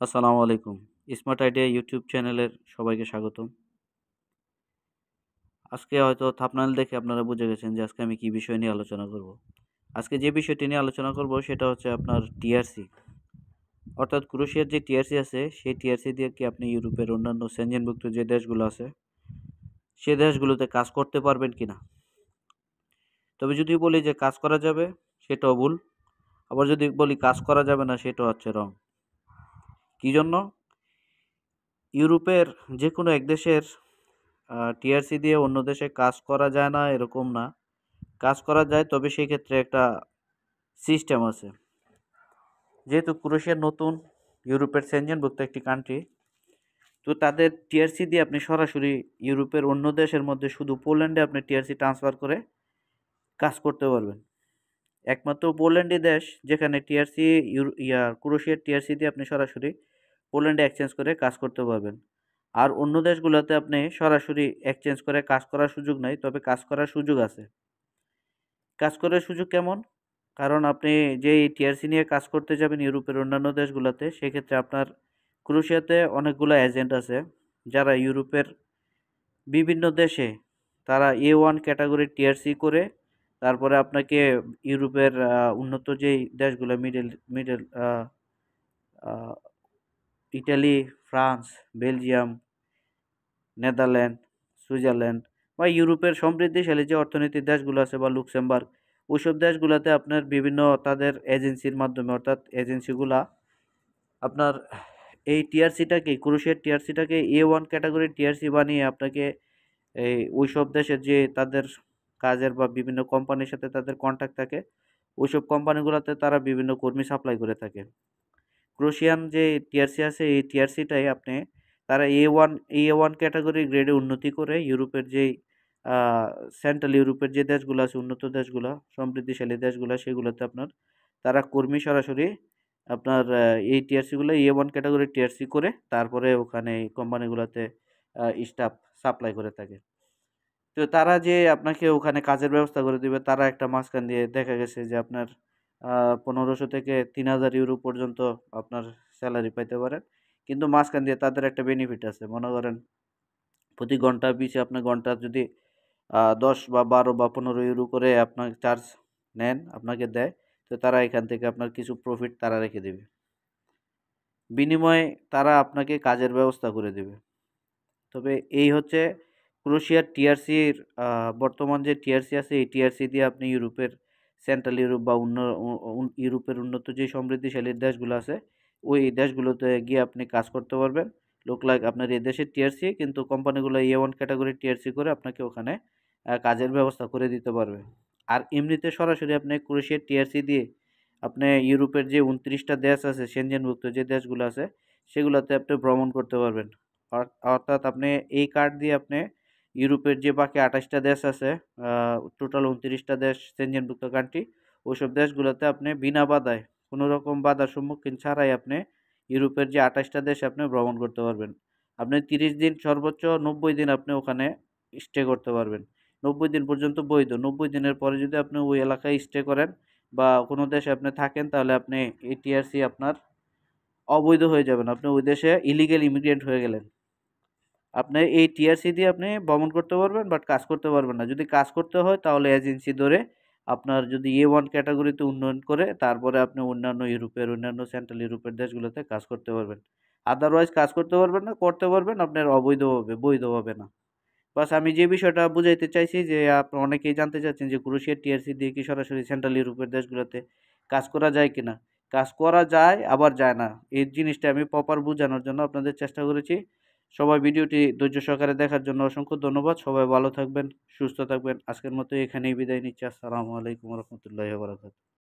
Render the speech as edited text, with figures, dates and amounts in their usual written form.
আসসালামু আলাইকুম। Smart idea YouTube চ্যানেলের সবাইকে স্বাগতম। আজকে হয়তো থাম্বনেল দেখে আপনারা বুঝে গেছেন যে আজকে আমি কি বিষয় নিয়ে আলোচনা করব। আজকে যে বিষয়টি নিয়ে আলোচনা করব সেটা হচ্ছে আপনার টিআরসি। অর্থাৎ ক্রোয়েশিয়ার যে টিআরসি আছে সেই টিআরসি দিয়ে কি আপনি ইউরোপের অন্যান্য সেনজেনভুক্ত যে দেশগুলো আছে সে দেশগুলোতে কাজ করতে পারবেন কিনা। তবে যদি বলি যে কাজ করা যাবে সেটাও ভুল। আবার যদি বলি কাজ করা যাবে না সেটা হচ্ছে রং। কি জন্য? ইউরোপের যে কোনো এক দেশের টিআরসি দিয়ে অন্য দেশে কাজ করা যায় না এরকম না। কাজ করা যায়, তবে সেই ক্ষেত্রে একটা সিস্টেম আছে। যেহেতু ক্রোয়েশিয়া নতুন ইউরোপের সেনজেনভুক্ত একটি কান্ট্রি, তো তাদের টিআরসি দিয়ে আপনি সরাসরি ইউরোপের অন্য দেশের মধ্যে শুধু পোল্যান্ডে আপনি টিআরসি ট্রান্সফার করে কাজ করতে পারবেন। একমাত্র পোল্যান্ডই দেশ যেখানে টিআরসি ক্রোয়েশিয়ার টিআরসি দিয়ে আপনি সরাসরি পোল্যান্ডে এক্সচেঞ্জ করে কাজ করতে পারবেন। আর অন্য দেশগুলোতে আপনি সরাসরি এক্সচেঞ্জ করে কাজ করার সুযোগ নাই, তবে কাজ করার সুযোগ আছে। কাজ করার সুযোগ কেমন? কারণ আপনি যেই টিআরসি নিয়ে কাজ করতে যাবেন ইউরোপের অন্যান্য দেশগুলোতে, সেক্ষেত্রে আপনার ক্রোয়েশিয়াতে অনেকগুলো এজেন্ট আছে যারা ইউরোপের বিভিন্ন দেশে তারা A1 ক্যাটাগরির টিআরসি করে তারপরে আপনাকে ইউরোপের উন্নত যেই দেশগুলো middle middle Italy, France, Belgium, Netherland, Switzerland বা ইউরোপের সমৃদ্ধিশালী যে অর্থনীতির দেশগুলো আছে বা লুক্সেমবার্গ, ওইসব দেশগুলোতে আপনার বিভিন্ন তাদের এজেন্সির মাধ্যমে, অর্থাৎ এজেন্সিগুলা আপনার এই টিআরসিটাকে, ক্রোয়েশিয়ার টিআরসিটাকে A1 ক্যাটাগরির টিআরসি বানিয়ে আপনাকে এই ওইসব দেশের যে তাদের কাজের বা বিভিন্ন কোম্পানির সাথে তাদের কন্ট্যাক্ট থাকে, ওইসব কোম্পানিগুলোতে তারা বিভিন্ন কর্মী সাপ্লাই করে থাকে। ক্রোয়েশিয়ান যে টিআরসি আছে এই টিআরসিটাই আপনি তারা A1 ক্যাটাগরি গ্রেডে উন্নতি করে ইউরোপের যেই সেন্ট্রাল ইউরোপের যে দেশগুলো আছে, উন্নত দেশগুলো, সমৃদ্ধিশালী দেশগুলো, সেগুলোতে আপনার তারা কর্মী সরাসরি আপনার এই টিআরসিগুলো A1 ক্যাটাগরির টিআরসি করে তারপরে ওখানে এই কোম্পানিগুলোতে স্টাফ সাপ্লাই করে থাকে। তো তারা যে আপনাকে ওখানে কাজের ব্যবস্থা করে দিবে, তারা একটা মাঝখান দিয়ে দেখা গেছে যে আপনার 1500 থেকে 3000 ইউরো পর্যন্ত আপনার স্যালারি পাইতে পারেন। কিন্তু মাঝখান দিয়ে তাদের একটা বেনিফিট আছে। মনে করেন প্রতি ঘন্টা পিছে আপনার ঘন্টা যদি 10 বা 12 বা 15 ইউরো করে আপনার চার্জ নেন, আপনাকে দেয়, তো তারা এখান থেকে আপনার কিছু প্রফিট তারা রেখে দিবে। বিনিময়ে তারা আপনাকে কাজের ব্যবস্থা করে দিবে। তবে এই হচ্ছে ক্রোয়েশিয়ার টিআরসির বর্তমান যে টিআরসি আছে এই টিআরসি দিয়ে আপনি ইউরোপের সেন্ট্রাল ইউরোপ বা ইউরোপের উন্নত যে সমৃদ্ধিশালী দেশগুলো আছে ওই দেশগুলোতে গিয়ে আপনি কাজ করতে পারবেন। লোক লাইক আপনার এই দেশের টিআরসি, কিন্তু কোম্পানিগুলো A1 ক্যাটাগরির টিআরসি করে আপনাকে ওখানে কাজের ব্যবস্থা করে দিতে পারবে। আর এমনিতে সরাসরি আপনি ক্রোয়েশিয়ার টিআরসি দিয়ে আপনি ইউরোপের যে 29টা দেশ আছে, সেনজেনভুক্ত যে দেশগুলো আছে, সেগুলোতে আপনি ভ্রমণ করতে পারবেন। অর্থাৎ আপনি এই কার্ড দিয়ে আপনি ইউরোপের যে বাকি 28টা দেশ আছে, টোটাল 29টা দেশ সেনজেনভুক্ত কান্ট্রি, ওইসব দেশগুলোতে আপনি বিনা বাধায়, কোনো রকম বাধার সম্মুখীন ছাড়াই আপনি ইউরোপের যে 28টা দেশ আপনি ভ্রমণ করতে পারবেন। আপনি 30 দিন, সর্বোচ্চ 90 দিন আপনি ওখানে স্টে করতে পারবেন। 90 দিন পর্যন্ত বৈধ। 90 দিনের পরে যদি আপনি ওই এলাকায় স্টে করেন বা কোনো দেশে আপনি থাকেন, তাহলে আপনি এই টিআরসি আপনার অবৈধ হয়ে যাবেন। আপনি ওই দেশে ইলিগেল ইমিগ্রেন্ট হয়ে গেলেন। আপনি এই টিআরসি দিয়ে আপনি ভ্রমণ করতে পারবেন, বাট কাজ করতে পারবেন না। যদি কাজ করতে হয় তাহলে এজেন্সি ধরে আপনার যদি A1 ক্যাটাগরিতে উন্নয়ন করে তারপরে আপনি অন্যান্য ইউরোপের, অন্যান্য সেন্ট্রাল ইউরোপের দেশগুলোতে কাজ করতে পারবেন। আদারওয়াইজ কাজ করতে পারবেন না, করতে পারবেন আপনার অবৈধভাবে, বৈধভাবে না। বাস আমি যে বিষয়টা বুঝাইতে চাইছি যে অনেকেই জানতে চাচ্ছেন যে ক্রোয়েশিয়ার টিআরসি দিয়ে কি সরাসরি সেন্ট্রাল ইউরোপের দেশগুলোতে কাজ করা যায় কিনা। কাজ করা যায়, আবার যায় না। এই জিনিসটা আমি প্রপার বোঝানোর জন্য আপনাদের চেষ্টা করেছি। সবাই ভিডিওটি ধৈর্য সহকারে দেখার জন্য অসংখ্য ধন্যবাদ। সবাই ভালো থাকবেন, সুস্থ থাকবেন। আজকের মতো এখানেই বিদায় নিচ্ছি। আসসালামু আলাইকুম রহমতুল্লাহি ওয়া বারাকাতুহু।